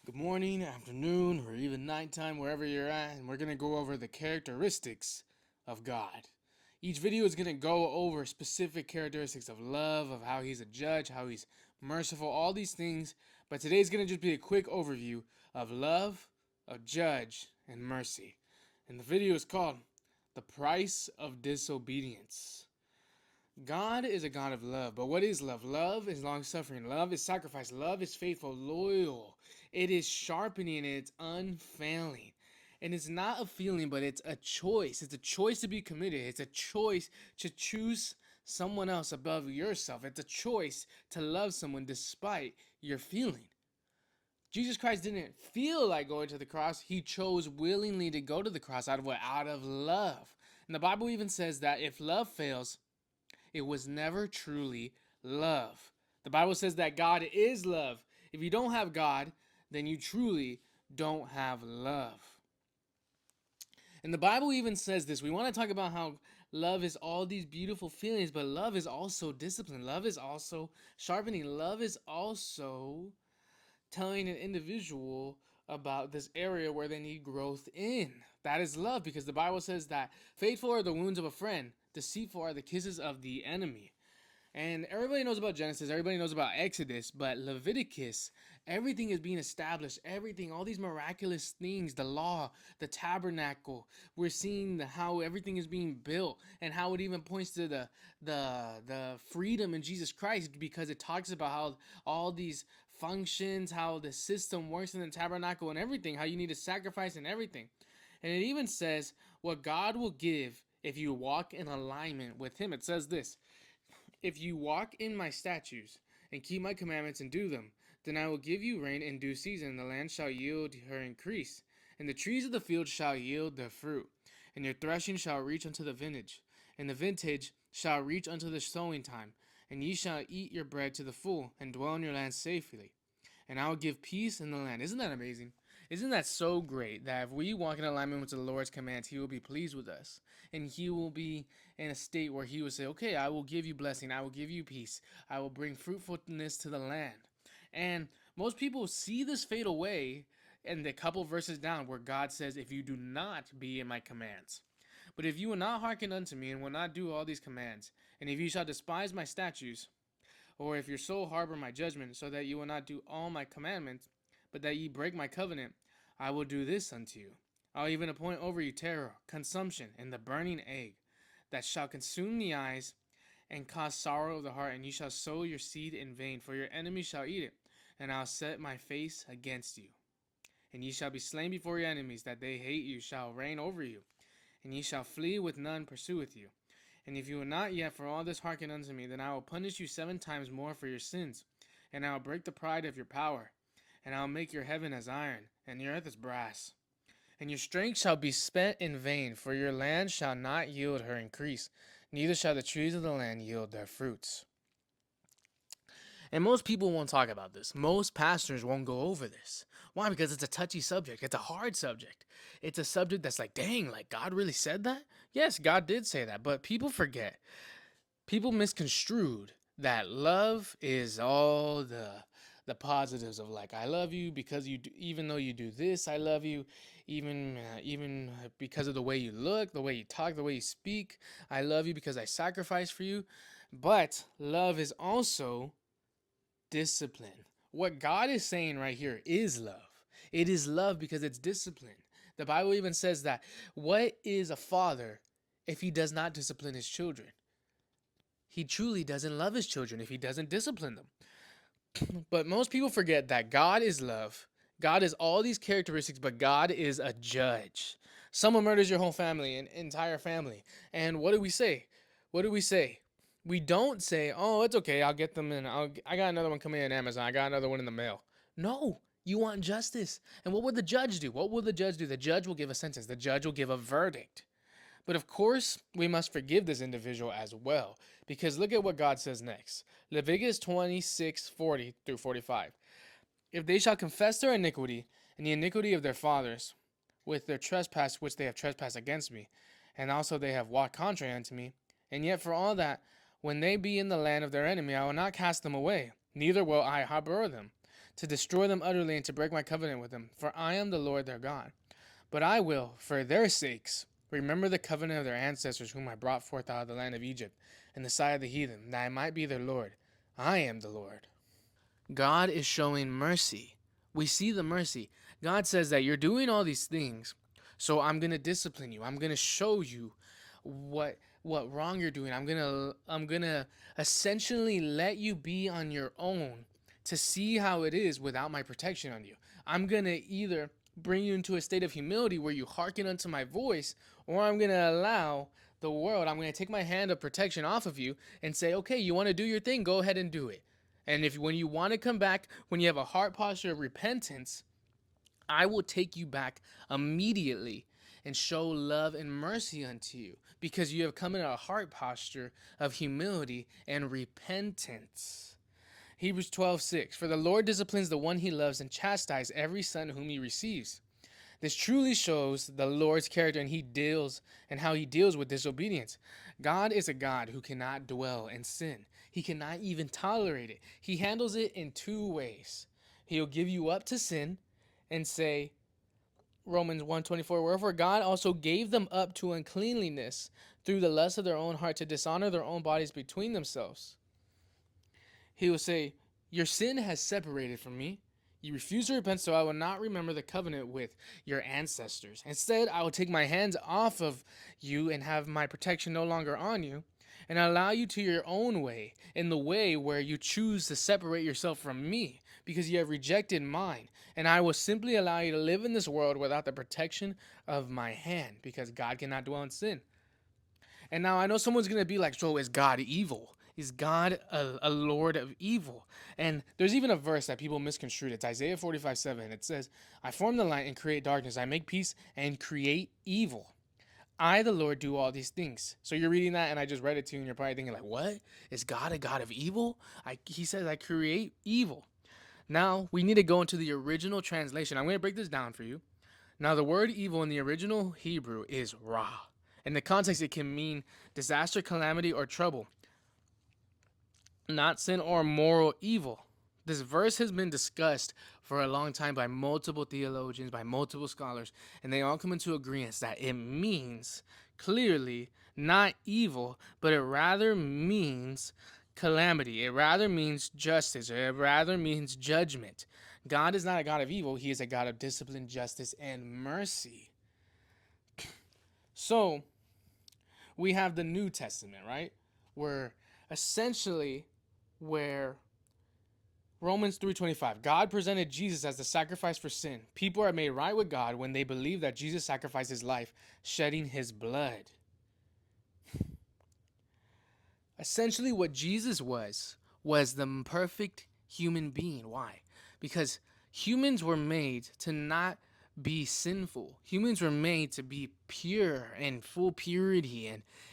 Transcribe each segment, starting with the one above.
Good morning, afternoon, or even nighttime, wherever you're at, and we're going to go over the characteristics of God. Each video is going to go over specific characteristics of love, of how he's a judge, how he's merciful, all these things. But today's going to just be a quick overview of love, of judge, and mercy. And the video is called The Price of Disobedience. God is a God of love. But what is love? Love is long suffering. Love is sacrifice. Love is faithful, loyal. It is sharpening and it's unfailing. And it's not a feeling, but it's a choice. It's a choice to be committed. It's a choice to choose someone else above yourself. It's a choice to love someone despite your feeling. Jesus Christ didn't feel like going to the cross. He chose willingly to go to the cross out of what? Out of love. And the Bible even says that if love fails, it was never truly love. The Bible says that God is love. If you don't have God, then you truly don't have love. And the Bible even says this. We want to talk about how love is all these beautiful feelings, but love is also discipline. Love is also sharpening. Love is also telling an individual about this area where they need growth in. That is love, because the Bible says that faithful are the wounds of a friend, deceitful are the kisses of the enemy. And everybody knows about Genesis, everybody knows about Exodus, but Leviticus, everything is being established. Everything, all these miraculous things, the law, the tabernacle, we're seeing how everything is being built, and how it even points to the freedom in Jesus Christ, because it talks about how all these functions, how the system works in the tabernacle and everything, how you need to sacrifice and everything. And it even says what God will give if you walk in alignment with him. It says this: if you walk in my statutes and keep my commandments and do them, then I will give you rain in due season, and the land shall yield her increase, and the trees of the field shall yield their fruit, and your threshing shall reach unto the vintage, and the vintage shall reach unto the sowing time, and ye shall eat your bread to the full, and dwell in your land safely. And I will give peace in the land. Isn't that amazing? Isn't that so great that if we walk in alignment with the Lord's commands, he will be pleased with us. And he will be in a state where he will say, okay, I will give you blessing. I will give you peace. I will bring fruitfulness to the land. And most people see this fade away in the couple verses down where God says, if you do not be in my commands. But if you will not hearken unto me and will not do all these commands, and if you shall despise my statutes, or if your soul harbor my judgment, so that you will not do all my commandments, but that ye break my covenant, I will do this unto you. I will even appoint over you terror, consumption, and the burning egg, that shall consume the eyes and cause sorrow of the heart, and ye shall sow your seed in vain, for your enemies shall eat it, and I'll set my face against you. And ye shall be slain before your enemies, that they hate you shall reign over you, and ye shall flee with none pursueth you. And if you will not yet for all this hearken unto me, then I will punish you 7 times more for your sins, and I will break the pride of your power, and I will make your heaven as iron, and your earth as brass. And your strength shall be spent in vain, for your land shall not yield her increase, neither shall the trees of the land yield their fruits. And most people won't talk about this. Most pastors won't go over this. Why? Because it's a touchy subject. It's a hard subject. It's a subject that's like, dang, like God really said that? Yes, God did say that, but people forget. People misconstrued that love is all the positives of, like, I love you because you do, even though you do this, I love you, even because of the way you look, the way you talk, the way you speak. I love you because I sacrifice for you. But love is also discipline. What God is saying right here is love. It is love because it's discipline. The Bible even says that what is a father if he does not discipline his children? He truly doesn't love his children if he doesn't discipline them. But most people forget that God is love. God is all these characteristics, but God is a judge. Someone murders your whole family, an entire family. And what do we say? What do we say? We don't say, oh, it's okay, I'll get them in. I got another one coming in Amazon. I got another one in the mail. No, you want justice. And what would the judge do? What will the judge do? The judge will give a sentence. The judge will give a verdict. But of course, we must forgive this individual as well, because look at what God says next. Leviticus 26:40 through 45. If they shall confess their iniquity and the iniquity of their fathers with their trespass which they have trespassed against me, and also they have walked contrary unto me, and yet for all that, when they be in the land of their enemy, I will not cast them away, neither will I harbor them. to destroy them utterly and to break my covenant with them, for I am the Lord their God. But I will, for their sakes, remember the covenant of their ancestors whom I brought forth out of the land of Egypt, in the sight of the heathen, that I might be their Lord. I am the Lord. God is showing mercy. We see the mercy. God says that you're doing all these things, so I'm going to discipline you. I'm going to show you what wrong you're doing. I'm going to essentially let you be on your own to see how it is without my protection on you. I'm going to either bring you into a state of humility where you hearken unto my voice, or I'm going to allow the world, I'm going to take my hand of protection off of you and say, okay, you want to do your thing, go ahead and do it. And if when you want to come back, when you have a heart posture of repentance, I will take you back immediately and show love and mercy unto you, because you have come in a heart posture of humility and repentance. Hebrews 12:6. For the Lord disciplines the one he loves and chastises every son whom he receives. This truly shows the Lord's character and how he deals with disobedience. God is a God who cannot dwell in sin. He cannot even tolerate it. He handles it in two ways. He'll give you up to sin and say, Romans 1:24, wherefore God also gave them up to uncleanliness through the lust of their own heart, to dishonor their own bodies between themselves. He will say, your sin has separated from me. You refuse to repent, so I will not remember the covenant with your ancestors. Instead, I will take my hands off of you and have my protection no longer on you, and allow you to your own way, in the way where you choose to separate yourself from me, because you have rejected mine. And I will simply allow you to live in this world without the protection of my hand, because God cannot dwell in sin. And now I know someone's going to be like, so is God evil? Is God a Lord of evil? And there's even a verse that people misconstrued. It's Isaiah 45:7. It says, I form the light and create darkness. I make peace and create evil. I, the Lord, do all these things. So you're reading that, and I just read it to you, and you're probably thinking, like, what? Is God a God of evil? He says, I create evil. Now, we need to go into the original translation. I'm going to break this down for you. Now, the word evil in the original Hebrew is ra. In the context, it can mean disaster, calamity, or trouble, not sin or moral evil. This verse has been discussed for a long time by multiple theologians, by multiple scholars, and they all come into agreement that it means clearly not evil, but it rather means calamity. It rather means justice. It rather means judgment. God is not a God of evil. He is a God of discipline, justice, and mercy. So, we have the New Testament, right? Where essentially where Romans 3:25, God presented Jesus as the sacrifice for sin. People are made right with God when they believe that Jesus sacrificed his life, shedding his blood. Essentially what Jesus was the perfect human being. Why? Because humans were made to not be sinful. Humans were made to be pure and full purity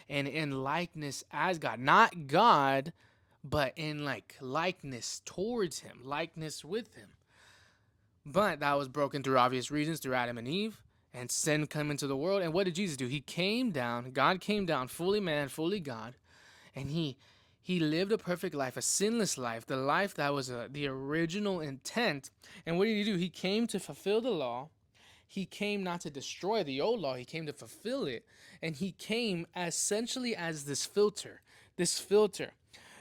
and in likeness as God. Not God, but in like likeness towards him, likeness with him. But that was broken through obvious reasons, through Adam and Eve, and sin came into the world. And what did Jesus do? He came down, God came down, fully man, fully God, and he lived a perfect life, a sinless life, the life that was the original intent. And what did he do? He came to fulfill the law. He came not to destroy the old law, he came to fulfill it. And he came essentially as this filter. This filter.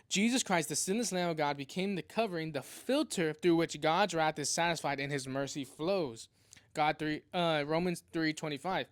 Jesus Christ, the sinless Lamb of God, became the covering, the filter through which God's wrath is satisfied and his mercy flows. Romans 3:25.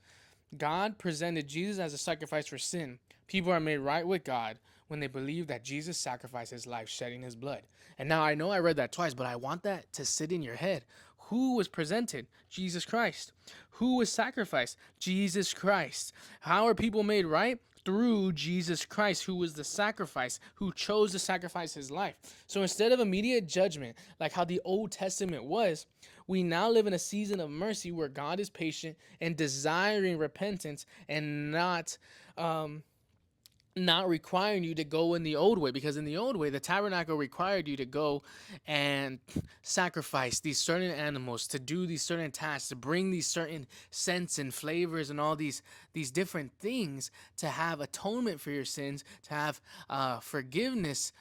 God presented Jesus as a sacrifice for sin. People are made right with God when they believe that Jesus sacrificed his life, shedding his blood. And now I know I read that twice, but I want that to sit in your head. Who was presented? Jesus Christ. Who was sacrificed? Jesus Christ. How are people made right? Through Jesus Christ, who was the sacrifice, who chose to sacrifice his life. So instead of immediate judgment, like how the Old Testament was, we now live in a season of mercy where God is patient and desiring repentance and not requiring you to go in the old way, because in the old way the tabernacle required you to go and sacrifice these certain animals, to do these certain tasks, to bring these certain scents and flavors and all these different things, to have atonement for your sins, to have forgiveness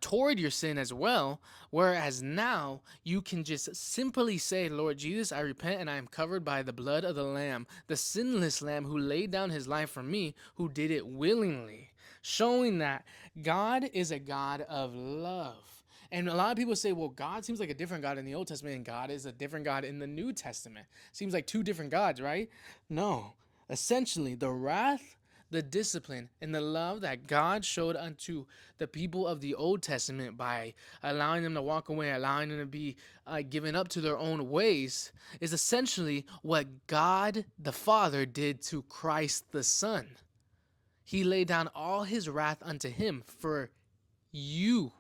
toward your sin as well. Whereas now you can just simply say, Lord Jesus, I repent and I am covered by the blood of the Lamb, the sinless Lamb who laid down his life for me, who did it willingly, showing that God is a God of love. And a lot of people say, well, God seems like a different God in the Old Testament, and God is a different God in the New Testament. Seems like two different gods, right? No. Essentially, the wrath, the discipline, and the love that God showed unto the people of the Old Testament by allowing them to walk away, allowing them to be given up to their own ways, is essentially what God the Father did to Christ the Son. He laid down all his wrath unto him for you,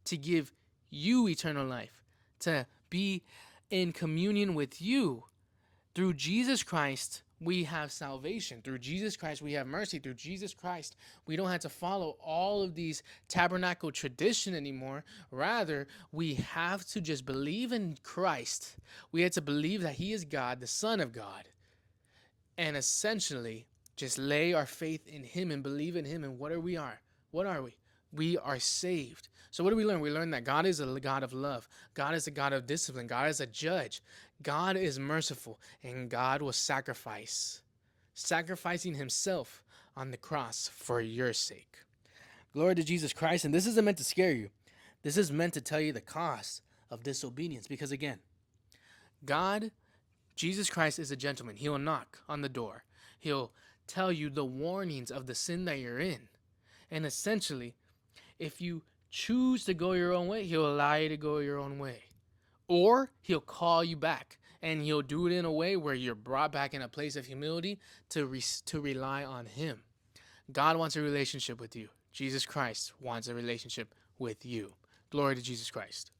to give you eternal life, to be in communion with you. Through Jesus Christ, we have salvation. Through Jesus Christ, we have mercy. Through Jesus Christ, we don't have to follow all of these tabernacle tradition anymore. Rather, we have to just believe in Christ. We have to believe that he is God, the Son of God, and essentially just lay our faith in him and believe in him. And what are we? What are we? We are saved. So what do we learn? We learn that God is a God of love. God is a God of discipline. God is a judge. God is merciful, and God will sacrificing himself on the cross for your sake. Glory to Jesus Christ. And this isn't meant to scare you. This is meant to tell you the cost of disobedience. Because again, God, Jesus Christ is a gentleman. He'll knock on the door. He'll tell you the warnings of the sin that you're in. And essentially, if you choose to go your own way, he'll allow you to go your own way. Or he'll call you back, and he'll do it in a way where you're brought back in a place of humility to rely on him. God wants a relationship with you. Jesus Christ wants a relationship with you. Glory to Jesus Christ.